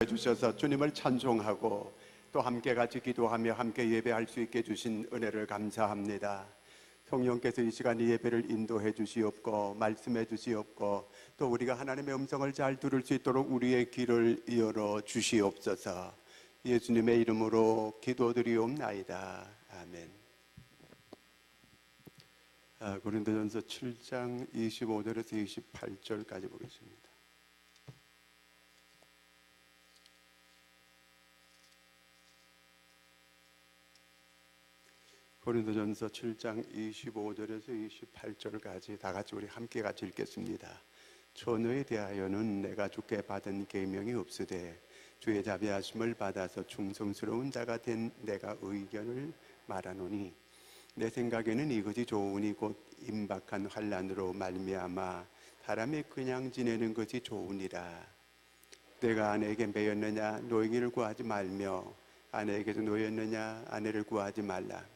주셔서 주님을 찬송하고 또 함께 같이 기도하며 함께 예배할 수 있게 주신 은혜를 감사합니다. 성령께서 이 시간 예배를 인도해 주시옵고 말씀해 주시옵고 또 우리가 하나님의 음성을 잘 들을 수 있도록 우리의 귀를 열어 주시옵소서. 예수님의 이름으로 기도드리옵나이다. 아멘. 고린도전서 7장 25절에서 28절까지 보겠습니다. 고린도전서 7장 25절에서 28절까지 다 같이 우리 함께 같이 읽겠습니다. 초너에 대하여는 내가 주께 받은 계명이 없으되 주의 자비하심을 받아서 충성스러운 자가 된 내가 의견을 말하노니 내 생각에는 이것이 좋으니 곧 임박한 환난으로 말미암아 사람이 그냥 지내는 것이 좋으니라. 내가 아내에게 매였느냐 노예를 구하지 말며 아내에게도 노였느냐 아내를 구하지 말라.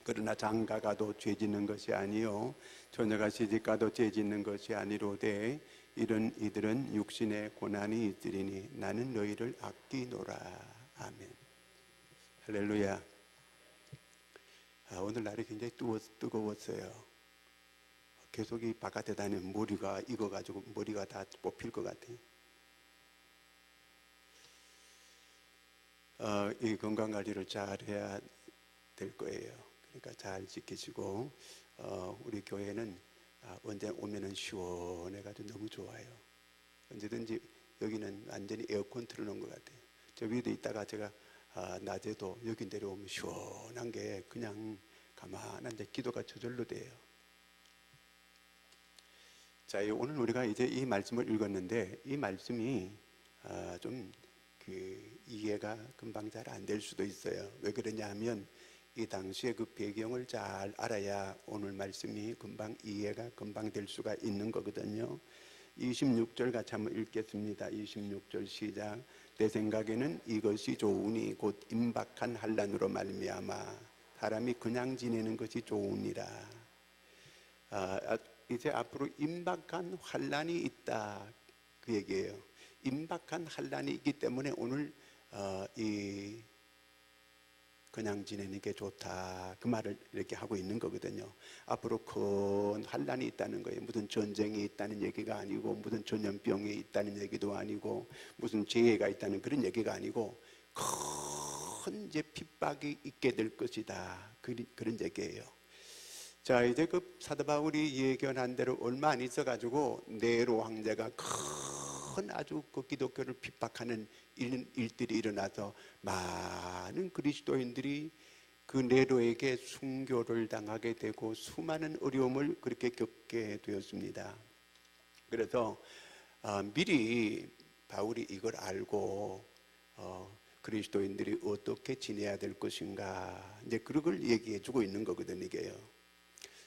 그러나 장가가도 죄 짓는 것이 아니요 처녀가 시집가도 죄 짓는 것이 아니로되 이런 이들은 육신의 고난이 있으리니 나는 너희를 아끼노라. 아멘. 할렐루야. 오늘 날이 굉장히 뜨거웠어요. 계속 이 바깥에 다니는 머리가 익어가지고 머리가 다 뽑힐 것 같아요. 이 건강관리를 잘 해야 될 거예요. 그러니까 잘 지키시고 우리 교회는 언제 오면은 시원해가지고 너무 좋아요. 언제든지 여기는 완전히 에어컨 틀어놓은 것 같아요. 저 위에도 있다가 제가 낮에도 여기 내려오면 시원한 게 그냥 가만한 이제 기도가 저절로 돼요. 자, 오늘 우리가 이제 이 말씀을 읽었는데 이 말씀이 좀 이해가 금방 잘 안 될 수도 있어요. 왜 그러냐 하면 이 당시의 그 배경을 잘 알아야 오늘 말씀이 이해가 금방 될 수가 있는 거거든요. 26절 같이 한번 읽겠습니다. 26절 시작. 내 생각에는 이것이 좋으니 곧 임박한 환난으로 말미암아 사람이 그냥 지내는 것이 좋으니라. 이제 앞으로 임박한 환난이 있다 그 얘기예요. 임박한 환난이 있기 때문에 오늘 그냥 지내는 게 좋다 그 말을 이렇게 하고 있는 거거든요. 앞으로 큰 환난이 있다는 거예요. 무슨 전쟁이 있다는 얘기가 아니고 무슨 전염병이 있다는 얘기도 아니고 무슨 재해가 있다는 그런 얘기가 아니고 큰 이제 핍박이 있게 될 것이다 그런 얘기예요. 자, 이제 그 사도 바울이 예견한 대로 얼마 안 있어 가지고 네로 황제가 큰 아주 그 기독교를 핍박하는 일들이 일어나서 많은 그리스도인들이 그 네로에게 순교를 당하게 되고 수많은 어려움을 그렇게 겪게 되었습니다. 그래서 미리 바울이 이걸 알고 그리스도인들이 어떻게 지내야 될 것인가 이제 그런 걸 얘기해 주고 있는 거거든요. 이게요.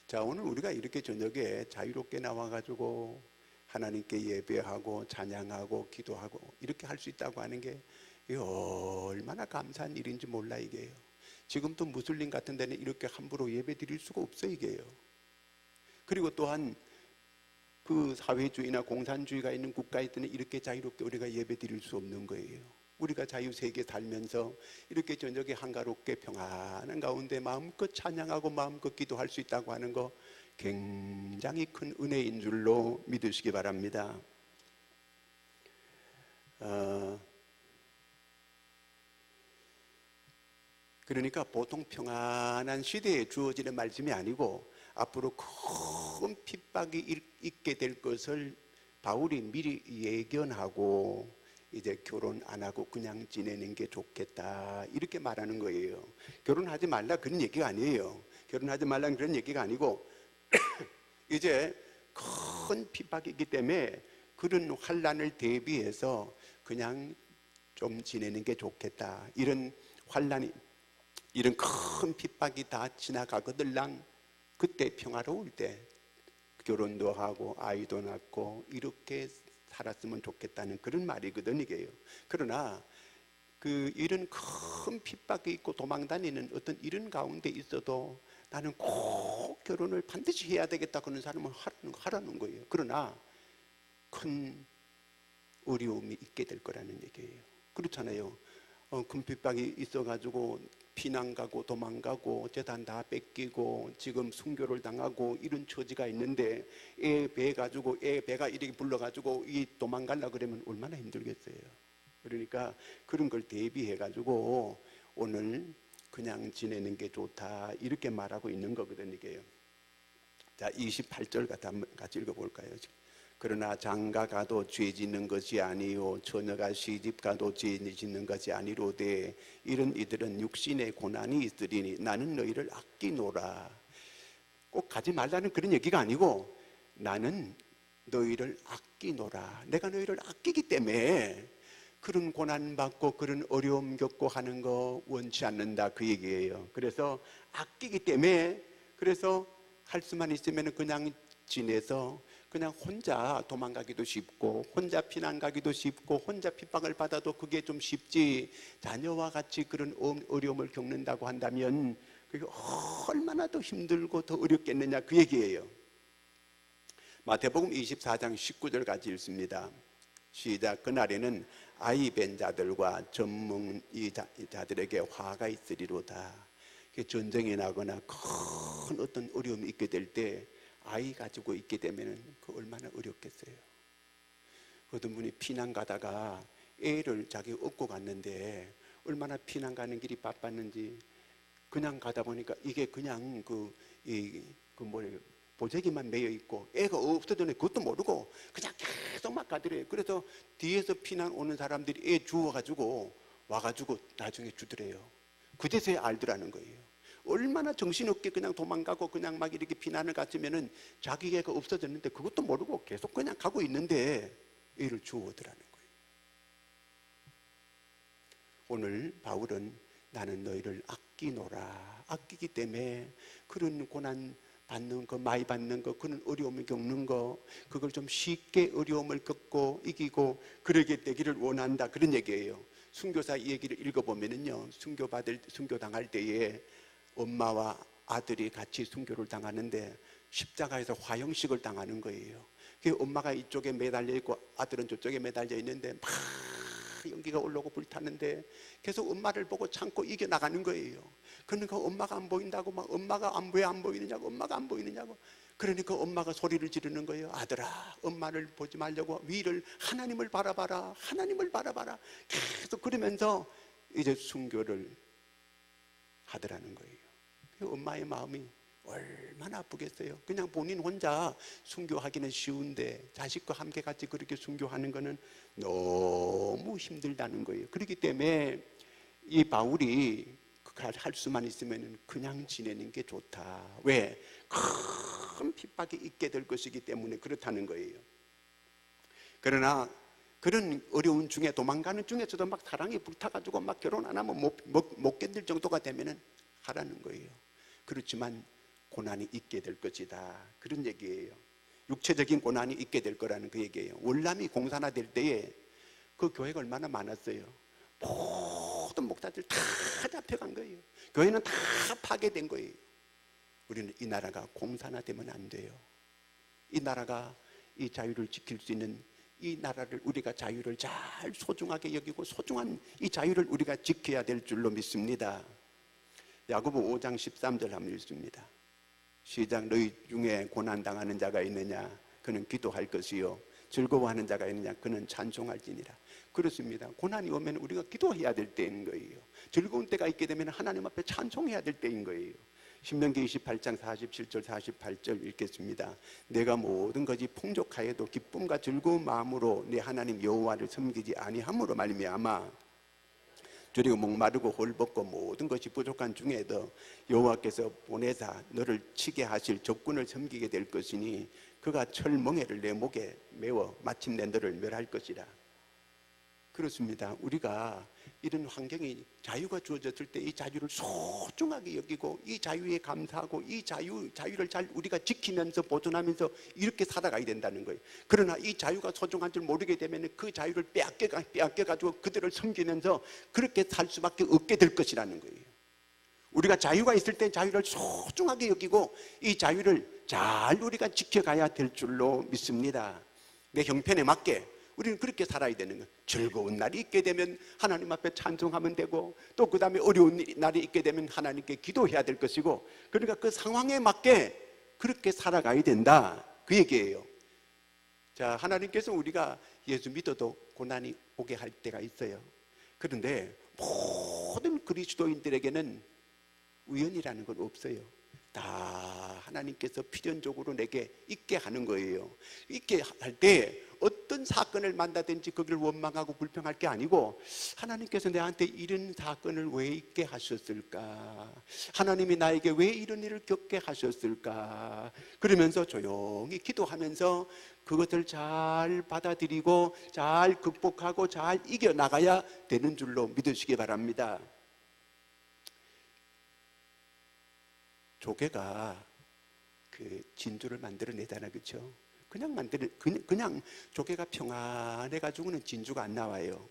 자, 오늘 우리가 이렇게 저녁에 자유롭게 나와가지고 하나님께 예배하고 찬양하고 기도하고 이렇게 할 수 있다고 하는 게 얼마나 감사한 일인지 몰라 이게요. 지금도 무슬림 같은 데는 이렇게 함부로 예배 드릴 수가 없어 이게요. 그리고 또한 그 사회주의나 공산주의가 있는 국가에 때는 이렇게 자유롭게 우리가 예배 드릴 수 없는 거예요. 우리가 자유세계에 살면서 이렇게 저녁에 한가롭게 평안한 가운데 마음껏 찬양하고 마음껏 기도할 수 있다고 하는 거 굉장히 큰 은혜인 줄로 믿으시기 바랍니다. 그러니까 보통 평안한 시대에 주어지는 말씀이 아니고 앞으로 큰 핍박이 있게 될 것을 바울이 미리 예견하고 이제 결혼 안 하고 그냥 지내는 게 좋겠다 이렇게 말하는 거예요. 결혼하지 말라 그런 얘기가 아니에요. 결혼하지 말라는 그런 얘기가 아니고 이제 큰 핍박이 있기 때문에 그런 환난을 대비해서 그냥 좀 지내는 게 좋겠다. 이런 환난이 이런 큰 핍박이 다 지나가거들랑 그때 평화로울 때 결혼도 하고 아이도 낳고 이렇게 살았으면 좋겠다는 그런 말이거든 이게요. 그러나 이런 큰 핍박이 있고 도망다니는 어떤 이런 가운데 있어도 나는 꼭 결혼을 반드시 해야 되겠다 그런 사람은 하라는 거예요. 그러나 큰 어려움이 있게 될 거라는 얘기예요. 그렇잖아요. 큰 핍박이 있어가지고 피난 가고 도망가고 재산 다 뺏기고 지금 순교를 당하고 이런 처지가 있는데 애 배 가지고 애 배가 이렇게 불러가지고 이 도망가려 그러면 얼마나 힘들겠어요. 그러니까 그런 걸 대비해 가지고 오늘 그냥 지내는 게 좋다 이렇게 말하고 있는 거거든요. 이게요. 자, 28절 같이 읽어볼까요? 그러나 장가 가도 죄 짓는 것이 아니요 처녀가 시집 가도 죄 짓는 것이 아니로되 이런 이들은 육신의 고난이 있으리니 나는 너희를 아끼노라. 꼭 가지 말라는 그런 얘기가 아니고 나는 너희를 아끼노라. 내가 너희를 아끼기 때문에 그런 고난 받고 그런 어려움 겪고 하는 거 원치 않는다 그 얘기예요. 그래서 아끼기 때문에 그래서 할 수만 있으면 그냥 지내서 그냥 혼자 도망가기도 쉽고 혼자 피난 가기도 쉽고 혼자 핍박을 받아도 그게 좀 쉽지 자녀와 같이 그런 어려움을 겪는다고 한다면 그게 얼마나 더 힘들고 더 어렵겠느냐 그 얘기예요. 마태복음 24장 19절 같이 읽습니다. 시작. 그날에는 아이 뵌 자들과 전문의자들에게 화가 있으리로다. 전쟁이 나거나 큰 어떤 어려움이 있게 될 때 아이 가지고 있게 되면 그 얼마나 어렵겠어요. 어떤 분이 피난 가다가 애를 자기 업고 갔는데 얼마나 피난 가는 길이 바빴는지 그냥 가다 보니까 이게 그냥 보재기만 매여 있고 애가 없어졌네 그것도 모르고 그냥 계속 막 가더래요. 그래서 뒤에서 피난 오는 사람들이 애 주워가지고 와가지고 나중에 주더래요. 그제서야 알더라는 거예요. 얼마나 정신없게 그냥 도망가고 그냥 막 이렇게 피난을 갔으면은 자기 애가 없어졌는데 그것도 모르고 계속 그냥 가고 있는데 애를 주워오더라는 거예요. 오늘 바울은 나는 너희를 아끼노라. 아끼기 때문에 그런 고난 받는 거, 많이 받는 거, 그런 어려움을 겪는 거, 그걸 좀 쉽게 어려움을 겪고 이기고 그러게 되기를 원한다 그런 얘기예요. 순교사 이 얘기를 읽어보면은요, 순교 당할 때에 엄마와 아들이 같이 순교를 당하는데 십자가에서 화형식을 당하는 거예요. 그 엄마가 이쪽에 매달려 있고 아들은 저쪽에 매달려 있는데 막 연기가 올라오고 불타는데 계속 엄마를 보고 참고 이겨나가는 거예요. 그러니까 엄마가 안 보인다고 막 엄마가 왜 안 보이느냐고 엄마가 안 보이느냐고 그러니까 엄마가 소리를 지르는 거예요. 아들아 엄마를 보지 말려고 위를 하나님을 바라봐라 하나님을 바라봐라 계속 그러면서 이제 순교를 하더라는 거예요. 엄마의 마음이 얼마나 아프겠어요. 그냥 본인 혼자 순교하기는 쉬운데 자식과 함께 같이 그렇게 순교하는 거는 너무 힘들다는 거예요. 그렇기 때문에 이 바울이 할 수만 있으면 그냥 지내는 게 좋다. 왜? 큰 핍박이 있게 될 것이기 때문에 그렇다는 거예요. 그러나 그런 어려운 중에 도망가는 중에서도 막 사랑이 불타가지고 막 결혼 안 하면 못 견딜 정도가 되면은 하라는 거예요. 그렇지만 고난이 있게 될 것이다 그런 얘기예요. 육체적인 고난이 있게 될 거라는 그 얘기예요. 월남이 공산화될 때에 그 교회가 얼마나 많았어요. 모든 목사들 다 잡혀간 거예요. 교회는 다 파괴된 거예요. 우리는 이 나라가 공산화되면 안 돼요. 이 나라가 이 자유를 지킬 수 있는 이 나라를 우리가 자유를 잘 소중하게 여기고 소중한 이 자유를 우리가 지켜야 될 줄로 믿습니다. 야고보 5장 13절 한번 읽습니다. 시작. 너희 중에 고난당하는 자가 있느냐 그는 기도할 것이요 즐거워하는 자가 있느냐 그는 찬송할지니라. 그렇습니다. 고난이 오면 우리가 기도해야 될 때인 거예요. 즐거운 때가 있게 되면 하나님 앞에 찬송해야 될 때인 거예요. 신명기 28장 47절 48절 읽겠습니다. 내가 모든 것이 풍족하여도 기쁨과 즐거운 마음으로 내 하나님 여호와를 섬기지 아니함으로 말미암아 저리고 목마르고 홀벗고 모든 것이 부족한 중에도 여호와께서 보내사 너를 치게 하실 적군을 섬기게 될 것이니 그가 철멍에를 내 목에 메워 마침내 너를 멸할 것이라. 그렇습니다. 우리가 이런 환경이 자유가 주어졌을 때 이 자유를 소중하게 여기고 이 자유에 감사하고 이 자유를 잘 우리가 지키면서 보존하면서 이렇게 살아가야 된다는 거예요. 그러나 이 자유가 소중한 줄 모르게 되면 그 자유를 빼앗겨가지고 그들을 섬기면서 그렇게 살 수밖에 없게 될 것이라는 거예요. 우리가 자유가 있을 때 자유를 소중하게 여기고 이 자유를 잘 우리가 지켜가야 될 줄로 믿습니다. 내 형편에 맞게 우리는 그렇게 살아야 되는 거예요. 즐거운 날이 있게 되면 하나님 앞에 찬송하면 되고, 또 그 다음에 어려운 날이 있게 되면 하나님께 기도해야 될 것이고, 그러니까 그 상황에 맞게 그렇게 살아가야 된다, 그 얘기예요. 자, 하나님께서 우리가 예수 믿어도 고난이 오게 할 때가 있어요. 그런데 모든 그리스도인들에게는 우연이라는 건 없어요. 다 하나님께서 필연적으로 내게 있게 하는 거예요. 있게 할 때 어떤 사건을 만나든지 거기를 원망하고 불평할 게 아니고, 하나님께서 내한테 이런 사건을 왜 있게 하셨을까, 하나님이 나에게 왜 이런 일을 겪게 하셨을까, 그러면서 조용히 기도하면서 그것을 잘 받아들이고 잘 극복하고 잘 이겨나가야 되는 줄로 믿으시기 바랍니다. 조개가 그 진주를 만들어내잖아요, 그렇죠? 그냥 조개가 평안해 가지고는 진주가 안 나와요.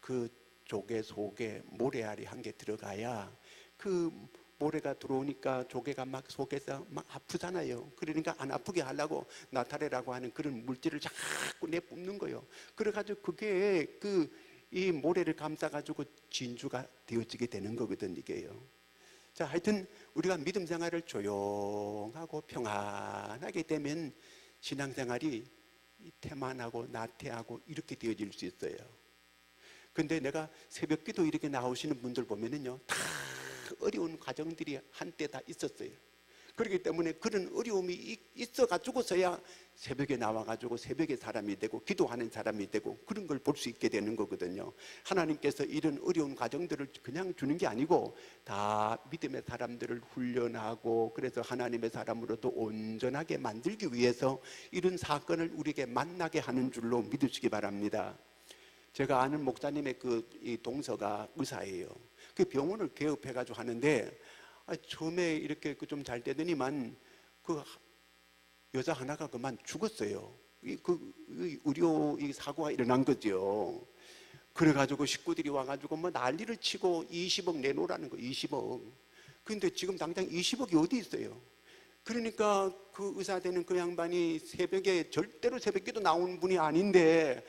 그 조개 속에 모래알이 한 개 들어가야, 그 모래가 들어오니까 조개가 막 속에서 막 아프잖아요. 그러니까 안 아프게 하려고 나타레라고 하는 그런 물질을 자꾸 내뿜는 거예요. 그래가지고 그게 이 모래를 감싸가지고 진주가 되어지게 되는 거거든, 이게요. 자, 하여튼 우리가 믿음 생활을 조용하고 평안하게 되면 신앙생활이 태만하고 나태하고 이렇게 되어질 수 있어요. 근데 내가 새벽기도 이렇게 나오시는 분들 보면은요, 다 어려운 과정들이 한때 다 있었어요. 그렇기 때문에 그런 어려움이 있어가지고서야 새벽에 나와가지고 새벽에 사람이 되고 기도하는 사람이 되고 그런 걸 볼 수 있게 되는 거거든요. 하나님께서 이런 어려운 과정들을 그냥 주는 게 아니고 다 믿음의 사람들을 훈련하고, 그래서 하나님의 사람으로도 온전하게 만들기 위해서 이런 사건을 우리에게 만나게 하는 줄로 믿으시기 바랍니다. 제가 아는 목사님의 이 동서가 의사예요. 그 병원을 개업해가지고 하는데, 처음에 이렇게 좀 잘 되더니만 그 여자 하나가 그만 죽었어요. 의료 사고가 일어난 거죠. 그래가지고 식구들이 와가지고 뭐 난리를 치고 20억 내놓으라는 거, 20억. 근데 지금 당장 20억이 어디 있어요? 그러니까 그 의사 되는 그 양반이 새벽에, 절대로 새벽기도 나오는 분이 아닌데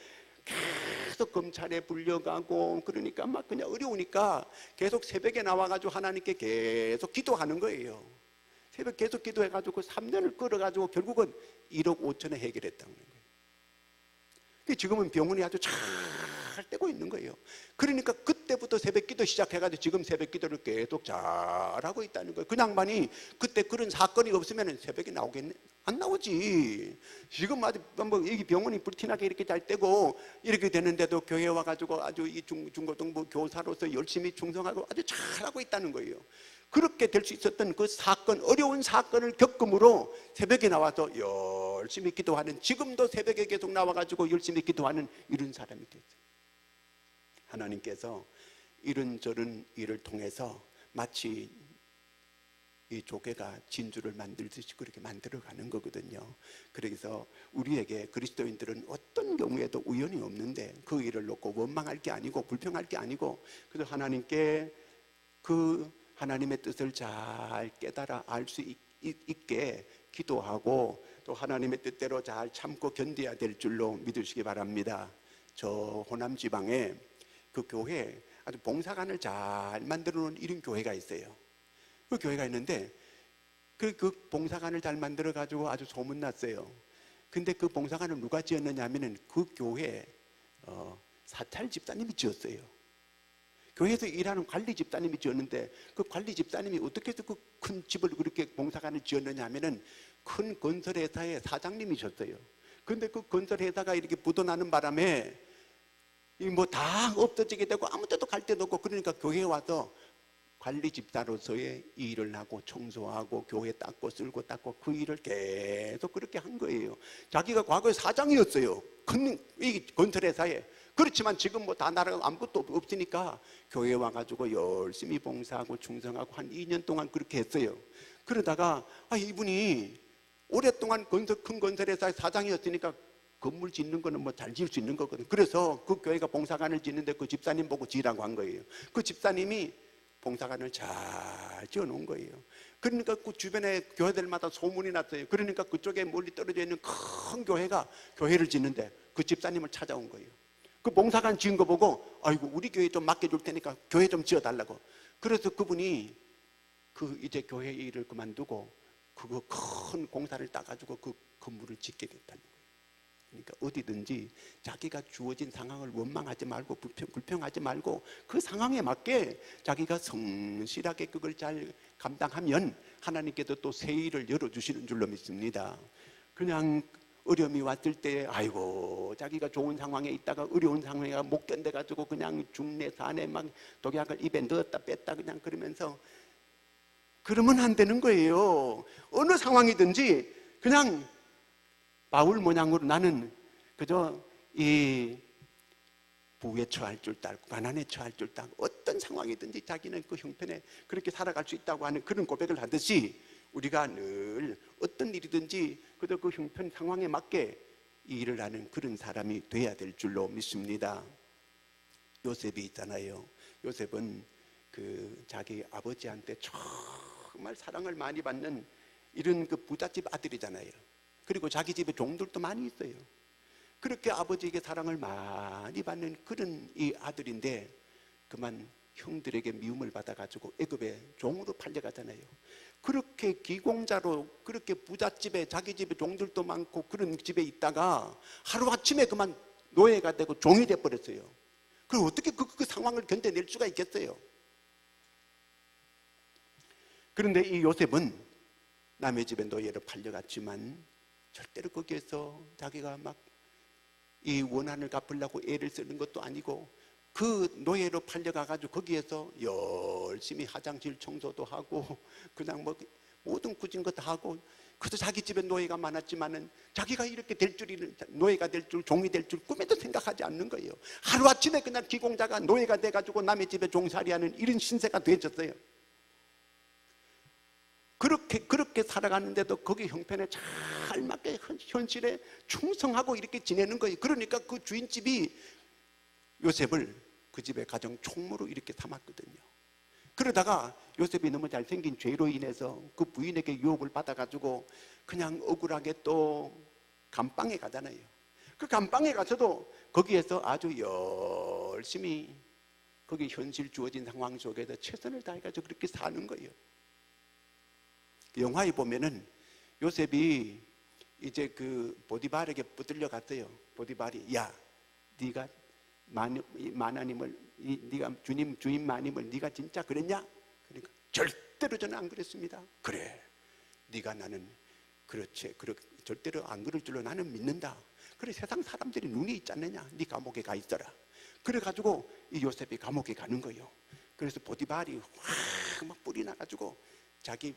계속 검찰에 불려가고, 그러니까 막 그냥 어려우니까 계속 새벽에 나와가지고 하나님께 계속 기도하는 거예요. 새벽 계속 기도해가지고 3년을 끌어가지고 결국은 1억 5천에 해결했다는 거예요. 지금은 병원이 아주 잘 되고 있는 거예요. 그러니까 그때부터 새벽 기도 시작해가지고 지금 새벽 기도를 계속 잘하고 있다는 거예요. 그 양반이 그때 그런 사건이 없으면 새벽에 나오겠네? 안 나오지. 지금 아주 뭐 여기 병원이 불티나게 이렇게 잘 되고 이렇게 되는데도 교회 와가지고 아주 이 중고등부 교사로서 열심히 충성하고 아주 잘하고 있다는 거예요. 그렇게 될 수 있었던 그 사건, 어려운 사건을 겪음으로 새벽에 나와서 열심히 기도하는, 지금도 새벽에 계속 나와가지고 열심히 기도하는 이런 사람이 됐어요. 하나님께서 이런저런 일을 통해서 마치 이 조개가 진주를 만들듯이 그렇게 만들어가는 거거든요. 그래서 우리에게 그리스도인들은 어떤 경우에도 우연이 없는데 그 일을 놓고 원망할 게 아니고 불평할 게 아니고, 그래서 하나님께 하나님의 뜻을 잘 깨달아 알 수 있게 기도하고, 또 하나님의 뜻대로 잘 참고 견뎌야 될 줄로 믿으시기 바랍니다. 저 호남 지방에 그 교회 아주 봉사관을 잘 만들어 놓은 이런 교회가 있어요. 그 교회가 있는데 그 봉사관을 잘 만들어 가지고 아주 소문났어요. 근데 그 봉사관을 누가 지었느냐 하면은 그 교회 사찰 집사님이 지었어요. 교회에서 일하는 관리 집사님이 지었는데, 그 관리 집사님이 어떻게 해서 그 큰 집을 그렇게 봉사관을 지었느냐 하면은 큰 건설회사의 사장님이셨어요. 근데 그 건설회사가 이렇게 부도나는 바람에 뭐 다 없어지게 되고 아무 데도 갈 데도 없고, 그러니까 교회에 와서 관리 집사로서의 일을 하고 청소하고 교회 닦고 쓸고 닦고 그 일을 계속 그렇게 한 거예요. 자기가 과거에 사장이었어요, 큰 이 건설회사에. 그렇지만 지금 뭐 다 나라가 아무것도 없으니까 교회에 와가지고 열심히 봉사하고 충성하고 한 2년 동안 그렇게 했어요. 그러다가 이분이 오랫동안 큰 건설회사의 사장이었으니까 건물 짓는 거는 뭐 잘 지을 수 있는 거거든. 그래서 그 교회가 봉사관을 짓는데 그 집사님 보고 지으라고 한 거예요. 그 집사님이 봉사관을 잘 지어 놓은 거예요. 그러니까 그 주변에 교회들마다 소문이 났어요. 그러니까 그쪽에 멀리 떨어져 있는 큰 교회가 교회를 짓는데 그 집사님을 찾아온 거예요. 그 봉사관 지은 거 보고 아이고 우리 교회 좀 맡겨줄 테니까 교회 좀 지어달라고. 그래서 그분이 그 이제 교회 일을 그만두고 그거 큰 공사를 따가지고 그 건물을 짓게 됐다는 거예요. 그러니까 어디든지 자기가 주어진 상황을 원망하지 말고 불평하지 말고 그 상황에 맞게 자기가 성실하게 그걸 잘 감당하면 하나님께서 또 새 일을 열어주시는 줄로 믿습니다. 그냥 어려움이 왔을 때 아이고 자기가 좋은 상황에 있다가 어려운 상황에 못 견뎌가지고 그냥 중내 산에 막 독약을 입에 넣었다 뺐다 그냥 그러면서 그러면 안 되는 거예요. 어느 상황이든지 그냥 바울 모양으로 나는 그저 이 부에 처할 줄도 알고 가난에 처할 줄도 알고 어떤 상황이든지 자기는 그 형편에 그렇게 살아갈 수 있다고 하는 그런 고백을 하듯이 우리가 늘 어떤 일이든지 그저 그 형편 상황에 맞게 이 일을 하는 그런 사람이 돼야 될 줄로 믿습니다. 요셉이 있잖아요. 요셉은 그 자기 아버지한테 정말 사랑을 많이 받는 이런 그 부잣집 아들이잖아요. 그리고 자기 집에 종들도 많이 있어요. 그렇게 아버지에게 사랑을 많이 받는 그런 이 아들인데 그만 형들에게 미움을 받아가지고 애굽에 종으로 팔려가잖아요. 그렇게 기공자로 그렇게 부잣집에 자기 집에 종들도 많고 그런 집에 있다가 하루아침에 그만 노예가 되고 종이 돼버렸어요. 그럼 어떻게 그 상황을 견뎌낼 수가 있겠어요? 그런데 이 요셉은 남의 집에 노예로 팔려갔지만 절대로 거기에서 자기가 막 이 원한을 갚으려고 애를 쓰는 것도 아니고 그 노예로 팔려가가지고 거기에서 열심히 화장실 청소도 하고 그냥 뭐 모든 굳은 것 다 하고 그래도 자기 집에 노예가 많았지만은 자기가 이렇게 될 줄이는 노예가 될 줄 종이 될 줄 꿈에도 생각하지 않는 거예요. 하루아침에 그냥 기공자가 노예가 돼가지고 남의 집에 종살이하는 이런 신세가 되졌어요. 그렇게 살아가는데도 거기 형편에 잘 맞게 현실에 충성하고 이렇게 지내는 거예요. 그러니까 그 주인집이 요셉을 그 집의 가정 총무로 이렇게 삼았거든요. 그러다가 요셉이 너무 잘생긴 죄로 인해서 그 부인에게 유혹을 받아가지고 그냥 억울하게 또 감방에 가잖아요. 그 감방에 가서도 거기에서 아주 열심히 거기 현실 주어진 상황 속에서 최선을 다해가지고 그렇게 사는 거예요. 영화에 보면은 요셉이 이제 그 보디발에게 붙들려 갔어요. 보디발이 야, 네가 마나님을 네가 주인 마님을 네가 진짜 그랬냐? 그러니까 절대로 저는 안 그랬습니다. 그래, 네가 나는 그렇지, 절대로 안 그럴 줄로 나는 믿는다. 그래, 세상 사람들이 눈이 있지 않느냐? 네 감옥에 가 있어라. 그래가지고 이 요셉이 감옥에 가는 거예요. 그래서 보디발이 확 막 뿔이 나가지고 자기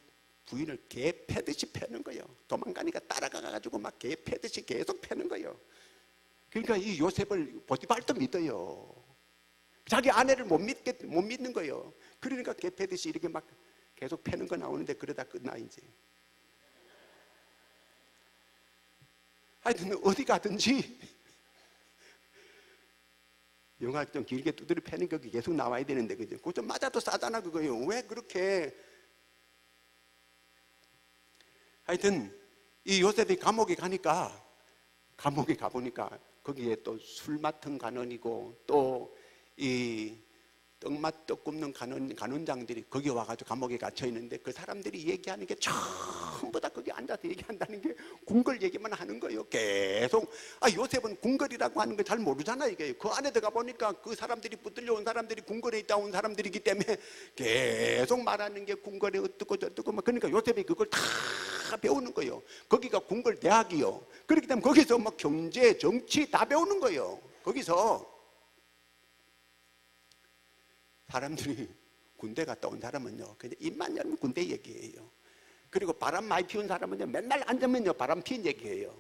부인을 개 패듯이 패는 거예요. 도망가니까 따라가가지고 막 개 패듯이 계속 패는 거예요. 그러니까 이 요셉을 보디발도 믿어요. 자기 아내를 못 믿는 거예요. 그러니까 개 패듯이 이렇게 막 계속 패는 거 나오는데 그러다 끝나 이제. 하여튼 어디 가든지 영화 좀 길게 두드려 패는 거 계속 나와야 되는데 그죠? 그거 좀 맞아도 싸잖아 그거요. 왜 그렇게? 하여튼 이 요셉이 감옥에 가니까 감옥에 가보니까 거기에 또 술 맡은 간원이고 또 이 떡맛 떡 굽는 간원장들이 거기 와가지고 감옥에 갇혀 있는데 그 사람들이 얘기하는 게 전부 다 거기 앉아서 얘기한다는 게 궁궐 얘기만 하는 거예요. 계속. 요셉은 궁궐이라고 하는 걸 잘 모르잖아요. 이게 그 안에 들어가 보니까 그 사람들이 붙들려 온 사람들이 궁궐에 있다 온 사람들이기 때문에 계속 말하는 게 궁궐에 어떻고 저떻고 막 그러니까 요셉이 그걸 다 배우는 거예요. 거기가 궁궐 대학이요. 그렇기 때문에 거기서 막 경제, 정치 다 배우는 거예요. 거기서 사람들이 군대 갔다 온 사람은요 그냥 입만 열면 군대 얘기해요. 그리고 바람 많이 피운 사람은요 맨날 앉으면요 바람 피운 얘기해요.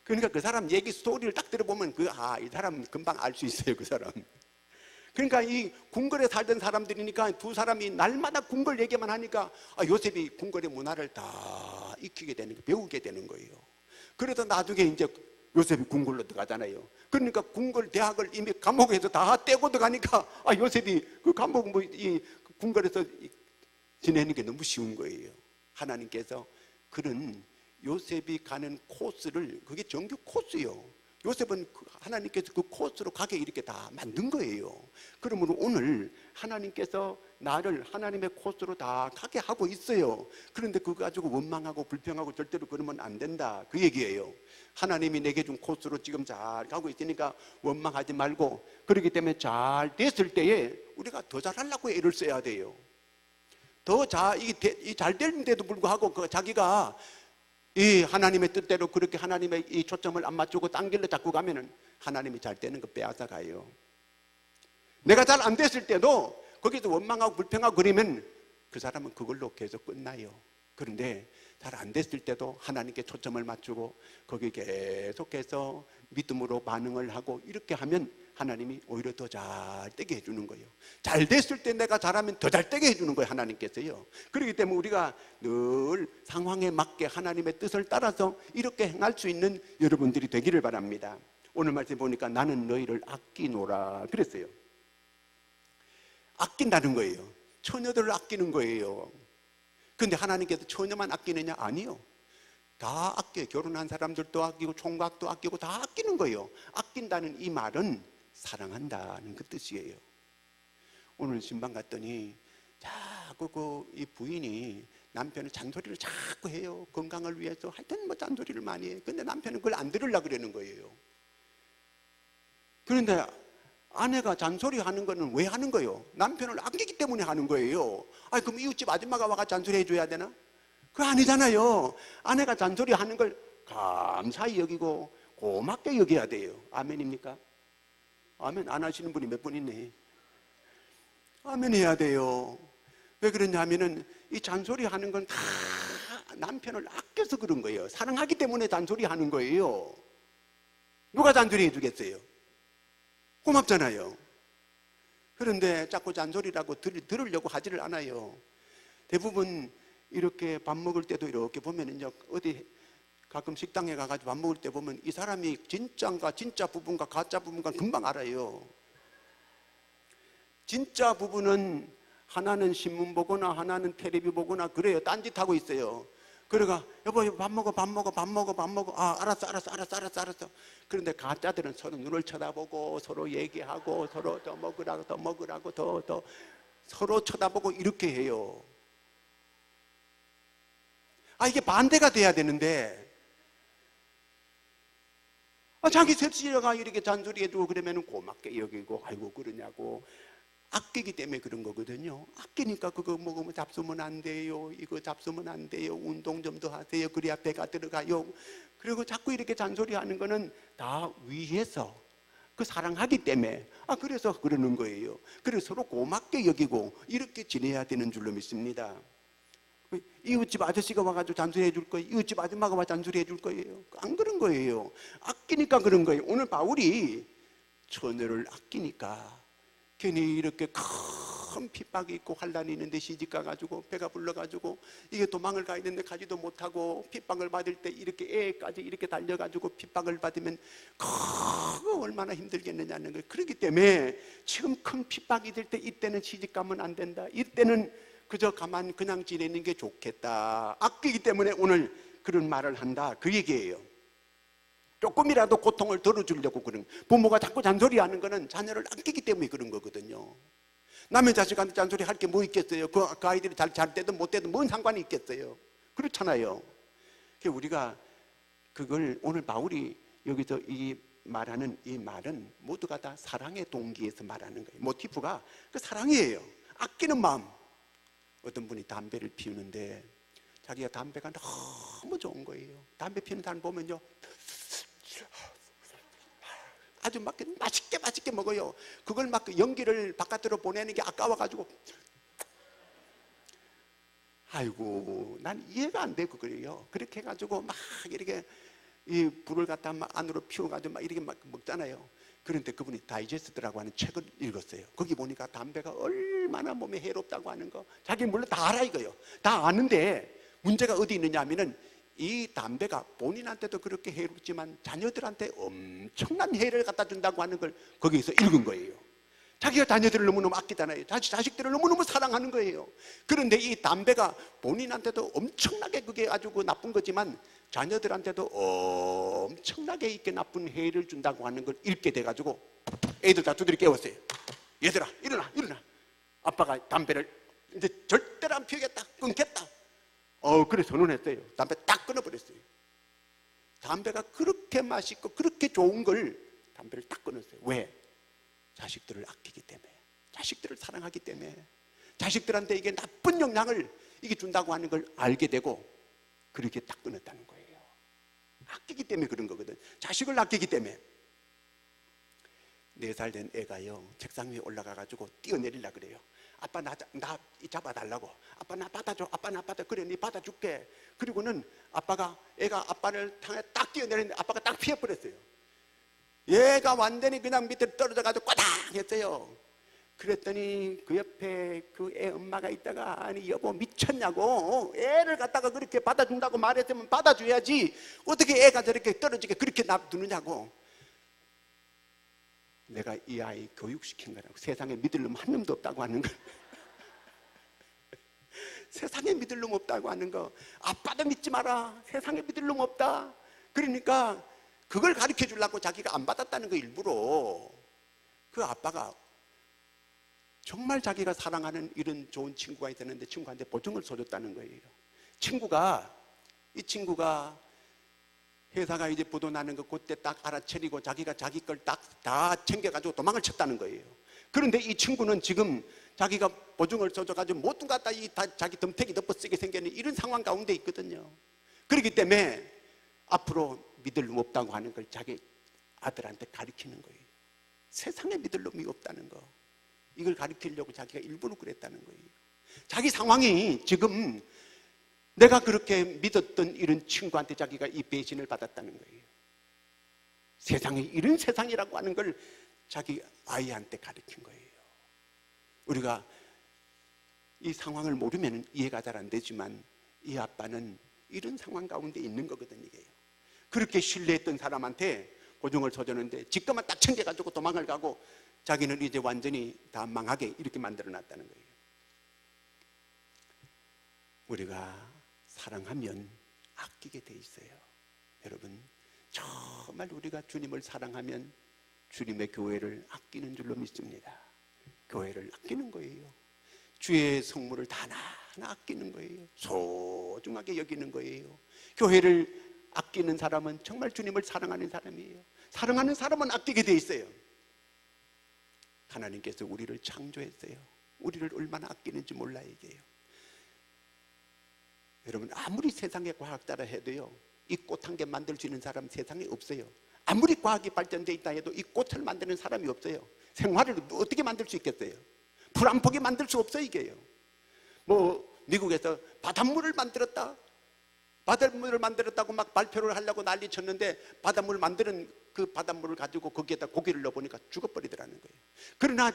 그러니까 그 사람 얘기 스토리를 딱 들어보면 이 사람 금방 알 수 있어요. 그 사람. 그러니까 이 궁궐에 살던 사람들이니까 두 사람이 날마다 궁궐 얘기만 하니까 요셉이 궁궐의 문화를 다 익히게 되는 거예요. 배우게 되는 거예요. 그러다 나중에 이제 요셉이 궁궐로 들어가잖아요. 그러니까 궁궐 대학을 이미 감옥에서 다 떼고 들어가니까 요셉이 그 감옥 이 궁궐에서 지내는 게 너무 쉬운 거예요. 하나님께서 그런 요셉이 가는 코스를 그게 정규 코스요. 요셉은 하나님께서 그 코스로 가게 이렇게 다 만든 거예요. 그러므로 오늘 하나님께서 나를 하나님의 코스로 다 가게 하고 있어요. 그런데 그거 가지고 원망하고 불평하고 절대로 그러면 안 된다, 그 얘기예요. 하나님이 내게 준 코스로 지금 잘 가고 있으니까 원망하지 말고, 그렇기 때문에 잘 됐을 때에 우리가 더 잘하려고 애를 써야 돼요. 더 잘 되는데도 불구하고 자기가 이 하나님의 뜻대로 그렇게 하나님의 이 초점을 안 맞추고 딴 길로 자꾸 가면은 하나님이 잘 되는 거 빼앗아 가요. 내가 잘 안 됐을 때도 거기서 원망하고 불평하고 그러면 그 사람은 그걸로 계속 끝나요. 그런데 잘 안 됐을 때도 하나님께 초점을 맞추고 거기 계속해서 믿음으로 반응을 하고 이렇게 하면 하나님이 오히려 더 잘 되게 해주는 거예요. 잘 됐을 때 내가 잘하면 더 잘 되게 해주는 거예요, 하나님께서요. 그렇기 때문에 우리가 늘 상황에 맞게 하나님의 뜻을 따라서 이렇게 행할 수 있는 여러분들이 되기를 바랍니다. 오늘 말씀 보니까 나는 너희를 아끼노라 그랬어요. 아낀다는 거예요. 처녀들을 아끼는 거예요. 그런데 하나님께서 처녀만 아끼느냐? 아니요. 다 아껴요. 결혼한 사람들도 아끼고 총각도 아끼고 다 아끼는 거예요. 아낀다는 이 말은 사랑한다는 그 뜻이에요. 오늘 신방 갔더니 자꾸 이 부인이 남편의 잔소리를 자꾸 해요. 건강을 위해서 하여튼 뭐 잔소리를 많이 해요. 근데 남편은 그걸 안 들으려고 그러는 거예요. 그런데 아내가 잔소리 하는 거는 왜 하는 거예요? 남편을 아끼기 때문에 하는 거예요. 아니 그럼 이웃집 아줌마가 와가 잔소리 해줘야 되나? 그거 아니잖아요. 아내가 잔소리 하는 걸 감사히 여기고 고맙게 여겨야 돼요. 아멘입니까? 아멘 안 하시는 분이 몇 분 있네. 아멘 해야 돼요. 왜 그러냐 하면은 이 잔소리 하는 건 다 남편을 아껴서 그런 거예요. 사랑하기 때문에 잔소리 하는 거예요. 누가 잔소리 해주겠어요? 고맙잖아요. 그런데 자꾸 잔소리라고 들으려고 하지를 않아요. 대부분 이렇게 밥 먹을 때도 이렇게 보면은요, 어디 가끔 식당에 가가지고 밥 먹을 때 보면 이 사람이 진짜인가 진짜 부부인가 가짜 부부인가 금방 알아요. 진짜 부부는 하나는 신문 보거나 하나는 텔레비 보거나 그래요. 딴짓하고 있어요. 그래가 여보 밥 먹어. 아 알았어. 그런데 가짜들은 서로 눈을 쳐다보고 서로 얘기하고 서로 더 먹으라고 더 서로 쳐다보고 이렇게 해요. 아 이게 반대가 돼야 되는데 자기 셋째가 이렇게 잔소리해주고 그러면 고맙게 여기고 아이고 그러냐고. 아끼기 때문에 그런 거거든요. 아끼니까 그거 먹으면 잡수면 안 돼요. 이거 잡수면 안 돼요. 운동 좀 더 하세요. 그래야 배가 들어가요. 그리고 자꾸 이렇게 잔소리하는 거는 다 위해서 그 사랑하기 때문에 그래서 그러는 거예요. 그래서 서로 고맙게 여기고 이렇게 지내야 되는 줄로 믿습니다. 이웃집 아저씨가 와가지고 잔소리해 줄 거예요. 이웃집 아줌마가 와 잔소리해 줄 거예요. 안 그런 거예요. 아끼니까 그런 거예요. 오늘 바울이 처녀를 아끼니까 괜히 이렇게 큰 핍박이 있고 환란이 있는데 시집 가가지고 배가 불러가지고 이게 도망을 가야 되는데 가지도 못하고 핍박을 받을 때 이렇게 애까지 이렇게 달려가지고 핍박을 받으면 그거 얼마나 힘들겠느냐는 거예요. 그렇기 때문에 지금 큰 핍박이 될 때 이때는 시집 가면 안 된다. 이때는 그저 그냥 지내는 게 좋겠다. 아끼기 때문에 오늘 그런 말을 한다. 그 얘기예요. 조금이라도 고통을 덜어주려고 그런 부모가 자꾸 잔소리하는 거는 자녀를 아끼기 때문에 그런 거거든요. 남의 자식한테 잔소리 할 게 뭐 있겠어요? 그 아이들이 잘 되든 못 되든 뭔 상관이 있겠어요? 그렇잖아요. 우리가 그걸 오늘 바울이 여기서 말하는 이 말은 모두가 다 사랑의 동기에서 말하는 거예요. 모티프가 그 사랑이에요. 아끼는 마음. 어떤 분이 담배를 피우는데 자기가 담배가 너무 좋은 거예요. 담배 피우는 사람 보면요 아주 막 맛있게 먹어요. 그걸 막 연기를 바깥으로 보내는 게 아까워가지고 아이고 난 이해가 안 되고 그래요. 그렇게 해가지고 막 이렇게 이 불을 갖다 막 안으로 피워가지고 막 이렇게 막 먹잖아요. 그런데 그분이 다이제스트라고 하는 책을 읽었어요. 거기 보니까 담배가 얼마나 몸에 해롭다고 하는 거 자기 물론 다 알아 이거요. 다 아는데 문제가 어디 있느냐 하면은 이 담배가 본인한테도 그렇게 해롭지만 자녀들한테 엄청난 해를 갖다 준다고 하는 걸 거기에서 읽은 거예요. 자기가 자녀들을 너무너무 아끼잖아요. 자식들을 너무너무 사랑하는 거예요. 그런데 이 담배가 본인한테도 엄청나게 그게 아주 그 나쁜 거지만 자녀들한테도 엄청나게 이렇게 나쁜 해를 준다고 하는 걸 읽게 돼가지고 애들 다 두드려 깨웠어요. 얘들아 일어나 일어나, 아빠가 담배를 이제 절대로 안 피우겠다, 끊겠다. 그래 선언했어요. 담배 딱 끊어버렸어요. 담배가 그렇게 맛있고 그렇게 좋은 걸 담배를 딱 끊었어요. 왜? 자식들을 아끼기 때문에, 자식들을 사랑하기 때문에, 자식들한테 이게 나쁜 영향을 이게 준다고 하는 걸 알게 되고 그렇게 딱 끊었다는 거예요. 아끼기 때문에 그런 거거든. 자식을 아끼기 때문에. 4살 된 애가요, 책상 위에 올라가가지고 뛰어내리려 그래요. 아빠 나 잡아달라고. 아빠 나 받아줘. 아빠 나 받아. 그래 네 받아줄게. 그리고는 애가 아빠를 향해 딱 뛰어내리는데 아빠가 딱 피해버렸어요. 얘가 완전히 그냥 밑에 떨어져가지고 꼬당 했어요. 그랬더니 그 옆에 그 애 엄마가 있다가, 아니 여보 미쳤냐고, 애를 갖다가 그렇게 받아준다고 말했으면 받아줘야지 어떻게 애가 저렇게 떨어지게 그렇게 놔두느냐고. 내가 이 아이 교육시킨 거라고. 세상에 믿을 놈 한 놈도 없다고 하는 거. 세상에 믿을 놈 없다고 하는 거. 아빠도 믿지 마라. 세상에 믿을 놈 없다. 그러니까 그걸 가르쳐 주려고 자기가 안 받았다는 거. 일부러. 그 아빠가 정말 자기가 사랑하는 이런 좋은 친구가 있었는데 친구한테 보증을 서줬다는 거예요. 이 친구가 회사가 이제 부도 나는 거 그때 딱 알아차리고 자기가 자기 걸 딱 다 챙겨가지고 도망을 쳤다는 거예요. 그런데 이 친구는 지금 자기가 보증을 써줘가지고 모든 것 다 자기 덤태기 덮어쓰게 생기는 이런 상황 가운데 있거든요. 그렇기 때문에 앞으로 믿을 놈 없다고 하는 걸 자기 아들한테 가르치는 거예요. 세상에 믿을 놈이 없다는 거. 이걸 가르치려고 자기가 일부러 그랬다는 거예요. 자기 상황이 지금 내가 그렇게 믿었던 이런 친구한테 자기가 이 배신을 받았다는 거예요. 세상이 이런 세상이라고 하는 걸 자기 아이한테 가르친 거예요. 우리가 이 상황을 모르면 이해가 잘 안 되지만 이 아빠는 이런 상황 가운데 있는 거거든요. 이게요. 그렇게 신뢰했던 사람한테 보증을 서줬는데 직감만 딱 챙겨가지고 도망을 가고 자기는 이제 완전히 다 망하게 이렇게 만들어 놨다는 거예요. 우리가 사랑하면 아끼게 돼 있어요. 여러분, 정말 우리가 주님을 사랑하면 주님의 교회를 아끼는 줄로 믿습니다. 교회를 아끼는 거예요. 주의 성물을 다 하나 아끼는 거예요. 소중하게 여기는 거예요. 교회를 아끼는 사람은 정말 주님을 사랑하는 사람이에요. 사랑하는 사람은 아끼게 돼 있어요. 하나님께서 우리를 창조했어요. 우리를 얼마나 아끼는지 몰라 이게요. 여러분, 아무리 세상에 과학 따라 해도요, 이 꽃 한 개 만들 수 있는 사람 세상에 없어요. 아무리 과학이 발전되어 있다 해도 이 꽃을 만드는 사람이 없어요. 생화를 어떻게 만들 수 있겠어요? 불 한 폭이 만들 수 없어요. 이게요. 미국에서 바닷물을 만들었다고 막 발표를 하려고 난리 쳤는데 바닷물 만드는 그 바닷물을 가지고 거기에다 고기를 넣어보니까 죽어버리더라는 거예요. 그러나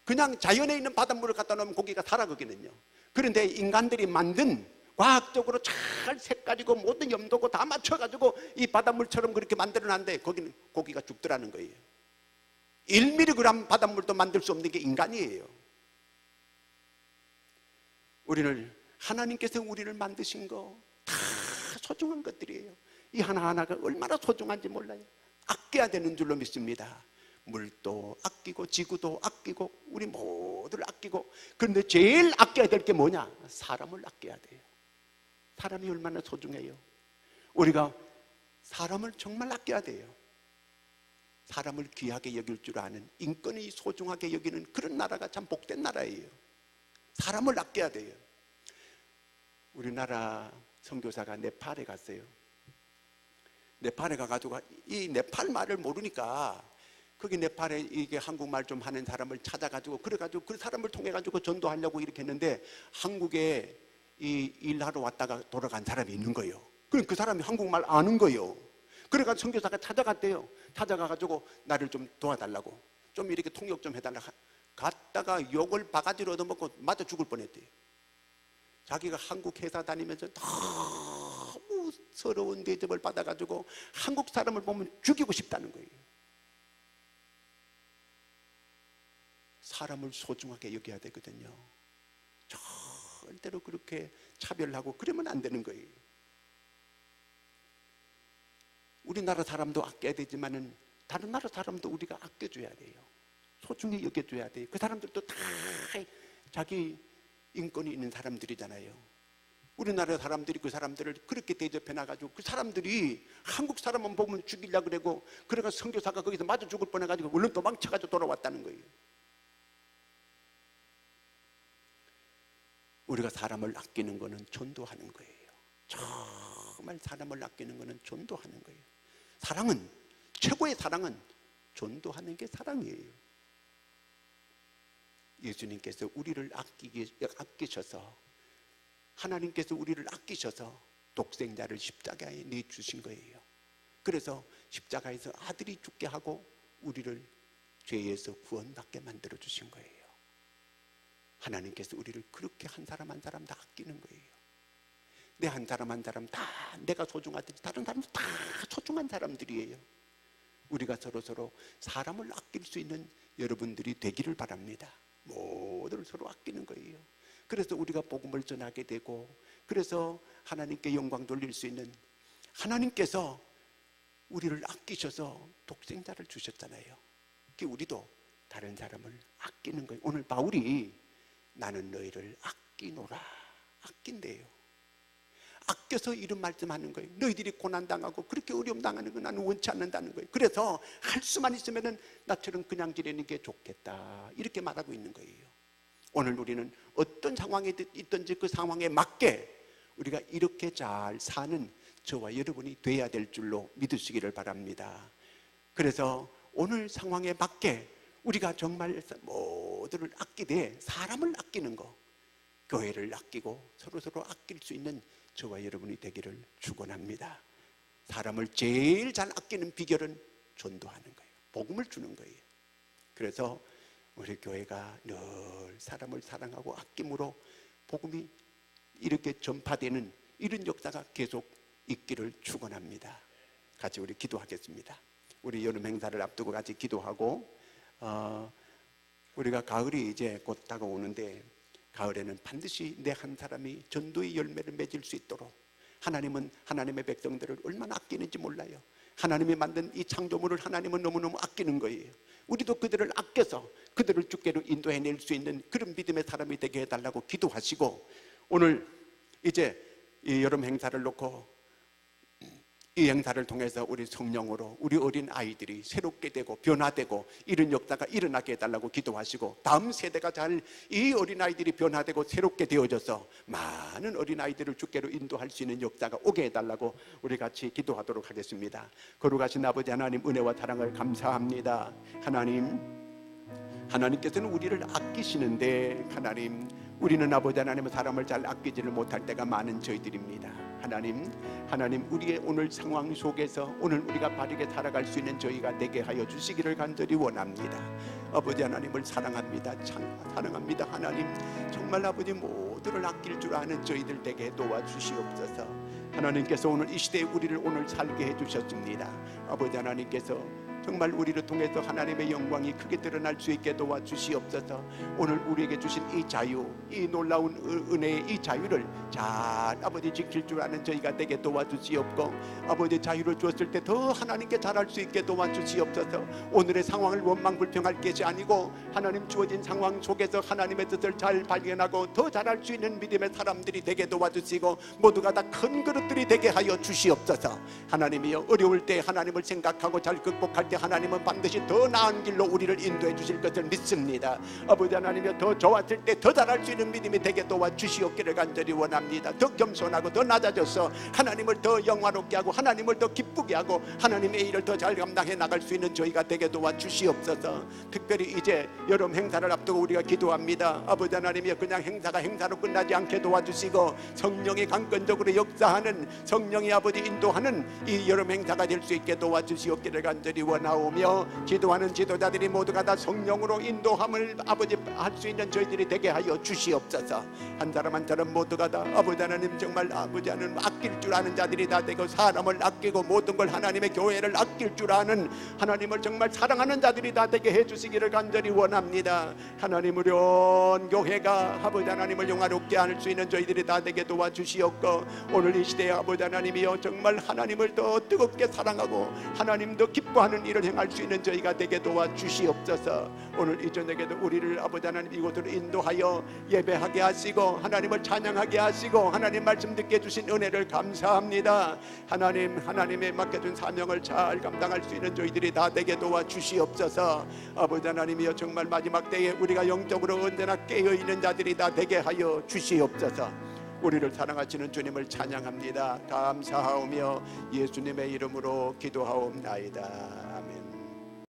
그냥 자연에 있는 바닷물을 갖다 놓으면 고기가 살아 거기는요. 그런데 인간들이 만든 과학적으로 잘 색깔이고 모든 염도고 다 맞춰가지고 이 바닷물처럼 그렇게 만들어놨는데 거기는 고기가 죽더라는 거예요. 1mg 바닷물도 만들 수 없는 게 인간이에요. 하나님께서 우리를 만드신 거 다 소중한 것들이에요. 이 하나하나가 얼마나 소중한지 몰라요. 아껴야 되는 줄로 믿습니다. 물도 아끼고 지구도 아끼고 우리 모두를 아끼고, 그런데 제일 아껴야 될 게 뭐냐? 사람을 아껴야 돼요. 사람이 얼마나 소중해요. 우리가 사람을 정말 아껴야 돼요. 사람을 귀하게 여길 줄 아는, 인권이 소중하게 여기는 그런 나라가 참 복된 나라예요. 사람을 아껴야 돼요. 우리나라 선교사가 네팔에 갔어요. 네팔에 가가지고 이 네팔 말을 모르니까 거기 네팔에 이게 한국말 좀 하는 사람을 찾아가지고 그래가지고 그 사람을 통해 가지고 전도하려고 이렇게 했는데 한국에 이 일하러 왔다가 돌아간 사람이 있는 거예요. 그럼 그 사람이 한국말 아는 거예요. 그래가지고 선교사가 찾아갔대요. 찾아가가지고 나를 좀 도와달라고, 좀 이렇게 통역 좀 해달라. 갔다가 욕을 바가지로 얻어먹고 맞아 죽을 뻔했대요. 자기가 한국 회사 다니면서 너무 서러운 대접을 받아가지고 한국 사람을 보면 죽이고 싶다는 거예요. 사람을 소중하게 여겨야 되거든요. 절대로 그렇게 차별하고 그러면 안 되는 거예요. 우리나라 사람도 아껴야 되지만은 다른 나라 사람도 우리가 아껴줘야 돼요. 소중히 여겨줘야 돼요. 그 사람들도 다 자기 인권이 있는 사람들이잖아요. 우리나라 사람들이 그 사람들을 그렇게 대접해 놔가지고 그 사람들이 한국 사람만 보면 죽이려고 그러고, 그래가 선교사가 거기서 맞아 죽을 뻔해가지고 얼른 도망쳐가지고 돌아왔다는 거예요. 우리가 사람을 아끼는 거는 전도하는 거예요. 정말 사람을 아끼는 거는 전도하는 거예요. 사랑은, 최고의 사랑은 전도하는 게 사랑이에요. 예수님께서 우리를 아끼셔서, 하나님께서 우리를 아끼셔서 독생자를 십자가에 내주신 거예요. 그래서 십자가에서 아들이 죽게 하고 우리를 죄에서 구원받게 만들어 주신 거예요. 하나님께서 우리를 그렇게 한 사람 한 사람 다 아끼는 거예요. 내 한 사람 한 사람 다 내가 소중하듯이 다른 사람도 다 소중한 사람들이에요. 우리가 서로 사람을 아낄 수 있는 여러분들이 되기를 바랍니다. 모두를 서로 아끼는 거예요. 그래서 우리가 복음을 전하게 되고, 그래서 하나님께 영광 돌릴 수 있는, 하나님께서 우리를 아끼셔서 독생자를 주셨잖아요. 우리도 다른 사람을 아끼는 거예요. 오늘 바울이 나는 너희를 아끼노라, 아낀대요. 아껴서 이런 말씀하는 거예요. 너희들이 고난당하고 그렇게 어려움 당하는 거 나는 원치 않는다는 거예요. 그래서 할 수만 있으면 나처럼 그냥 지내는 게 좋겠다, 이렇게 말하고 있는 거예요. 오늘 우리는 어떤 상황에 있든지 그 상황에 맞게 우리가 이렇게 잘 사는 저와 여러분이 돼야 될 줄로 믿으시기를 바랍니다. 그래서 오늘 상황에 맞게 우리가 정말 모두를 아끼되 사람을 아끼는 거, 교회를 아끼고 서로 아낄 수 있는 저와 여러분이 되기를 축원합니다. 사람을 제일 잘 아끼는 비결은 전도하는 거예요. 복음을 주는 거예요. 그래서 우리 교회가 늘 사람을 사랑하고 아낌으로 복음이 이렇게 전파되는 이런 역사가 계속 있기를 축원합니다. 같이 우리 기도하겠습니다. 우리 여름 행사를 앞두고 같이 기도하고, 우리가 가을이 이제 곧 다가오는데, 가을에는 반드시 내 한 사람이 전도의 열매를 맺을 수 있도록, 하나님은 하나님의 백성들을 얼마나 아끼는지 몰라요. 하나님이 만든 이 창조물을 하나님은 너무너무 아끼는 거예요. 우리도 그들을 아껴서 그들을 주께로 인도해낼 수 있는 그런 믿음의 사람이 되게 해달라고 기도하시고, 오늘 이제 이 여름 행사를 놓고 이 행사를 통해서 우리 성령으로 우리 어린 아이들이 새롭게 되고 변화되고 이런 역사가 일어나게 해달라고 기도하시고, 다음 세대가 잘 이 어린 아이들이 변화되고 새롭게 되어져서 많은 어린 아이들을 주께로 인도할 수 있는 역사가 오게 해달라고 우리 같이 기도하도록 하겠습니다. 거룩하신 아버지 하나님, 은혜와 사랑을 감사합니다. 하나님께서는 우리를 아끼시는데, 하나님, 우리는 아버지 하나님은 사람을 잘 아끼지를 못할 때가 많은 저희들입니다. 하나님, 우리의 오늘 상황 속에서 오늘 우리가 바르게 살아갈 수 있는 저희가 되게 하여 주시기를 간절히 원합니다. 아버지 하나님을 사랑합니다. 사랑합니다. 하나님, 정말 아버지 모두를 아낄 줄 아는 저희들 되게 도와주시옵소서. 하나님께서 오늘 이 시대에 우리를 오늘 살게 해주셨습니다. 아버지 하나님께서 정말 우리를 통해서 하나님의 영광이 크게 드러날 수 있게 도와주시옵소서. 오늘 우리에게 주신 이 자유, 이 놀라운 은혜의 이 자유를 잘 아버지 지킬 줄 아는 저희가 되게 도와주시옵고, 아버지 자유를 주었을 때 더 하나님께 잘할 수 있게 도와주시옵소서. 오늘의 상황을 원망불평할 것이 아니고 하나님 주어진 상황 속에서 하나님의 뜻을 잘 발견하고 더 잘할 수 있는 믿음의 사람들이 되게 도와주시고, 모두가 다 큰 그릇들이 되게 하여 주시옵소서. 하나님이여, 어려울 때 하나님을 생각하고 잘 극복할 때 하나님은 반드시 더 나은 길로 우리를 인도해 주실 것을 믿습니다. 아버지 하나님이여, 더 좋았을 때 더 잘할 수 있는 믿음이 되게 도와주시옵기를 간절히 원합니다. 더 겸손하고 더 낮아져서 하나님을 더 영화롭게 하고 하나님을 더 기쁘게 하고 하나님의 일을 더 잘 감당해 나갈 수 있는 저희가 되게 도와주시옵소서. 특별히 이제 여름 행사를 앞두고 우리가 기도합니다. 아버지 하나님이여, 그냥 행사가 행사로 끝나지 않게 도와주시고 성령이 강건적으로 역사하는, 성령이 아버지 인도하는 이 여름 행사가 될 수 있게 도와주시옵기를 간절히 원합니다. 나오며 기도하는 지도자들이 모두가 다 성령으로 인도함을 아버지 할 수 있는 저희들이 되게 하여 주시옵소서. 한 사람 한 사람 모두가 다 아버지 하나님 정말 아버지 하나님 아낄 줄 아는 자들이 다 되고 사람을 아끼고 모든 걸 하나님의 교회를 아낄 줄 아는 하나님을 정말 사랑하는 자들이 다 되게 해주시기를 간절히 원합니다. 하나님 우리 온 교회가 아버지 하나님을 영화롭게 할 수 있는 저희들이 다 되게 도와주시옵고 오늘 이 시대에 아버지 하나님이여 정말 하나님을 더 뜨겁게 사랑하고 하나님 더 기뻐하는 일을 행할 수 있는 저희가 되게 도와주시옵소서. 오늘 이 저녁에도 우리를 아버지 하나님 이곳으로 인도하여 예배하게 하시고 하나님을 찬양하게 하시고 하나님 말씀 듣게 해주신 은혜를 감사합니다. 하나님의 맡겨준 사명을 잘 감당할 수 있는 저희들이 다 되게 도와주시옵소서. 아버지 하나님이여 정말 마지막 때에 우리가 영적으로 언제나 깨어있는 자들이 다 되게 하여 주시옵소서. 우리를 사랑하시는 주님을 찬양합니다. 감사하오며 예수님의 이름으로 기도하옵나이다. 아멘.